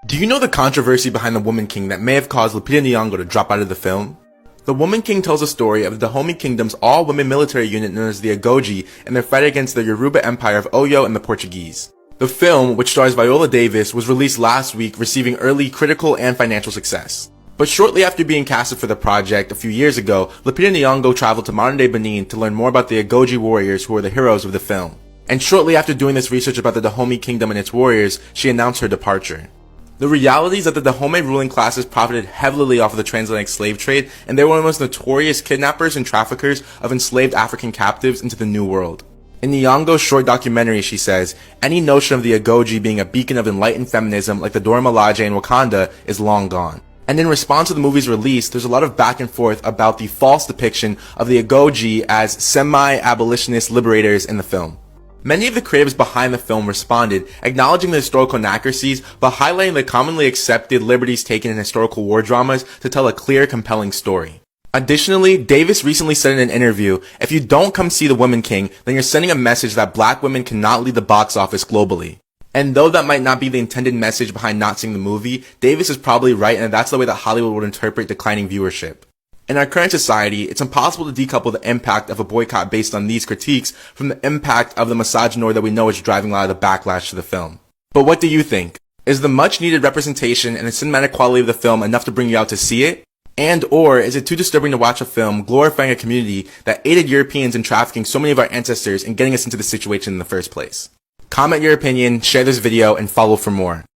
Do you know the controversy behind The Woman King that may have caused Lupita Nyong'o to drop out of the film? The Woman King tells a story of the Dahomey Kingdom's all-women military unit known as the Agoji and their fight against the Yoruba Empire of Oyo and the Portuguese. The film, which stars Viola Davis, was released last week, receiving early critical and financial success. But shortly after being casted for the project a few years ago, Lupita Nyong'o traveled to modern-day Benin to learn more about the Agoji warriors who are the heroes of the film. And shortly after doing this research about the Dahomey Kingdom and its warriors, she announced her departure. The reality is that the Dahomey ruling classes profited heavily off of the transatlantic slave trade, and they were one of the most notorious kidnappers and traffickers of enslaved African captives into the New World. In Nyong'o's short documentary, she says, any notion of the Agoji being a beacon of enlightened feminism like the Dora Milaje in Wakanda is long gone. And in response to the movie's release, there's a lot of back and forth about the false depiction of the Agoji as semi-abolitionist liberators in the film. Many of the creatives behind the film responded, acknowledging the historical inaccuracies, but highlighting the commonly accepted liberties taken in historical war dramas to tell a clear, compelling story. Additionally, Davis recently said in an interview, if you don't come see The Woman King, then you're sending a message that black women cannot lead the box office globally. And though that might not be the intended message behind not seeing the movie, Davis is probably right, and that's the way that Hollywood would interpret declining viewership. In our current society, it's impossible to decouple the impact of a boycott based on these critiques from the impact of the misogynoir that we know is driving a lot of the backlash to the film. But what do you think? Is the much needed representation and the cinematic quality of the film enough to bring you out to see it? And or is it too disturbing to watch a film glorifying a community that aided Europeans in trafficking so many of our ancestors and getting us into this situation in the first place? Comment your opinion, share this video, and follow for more.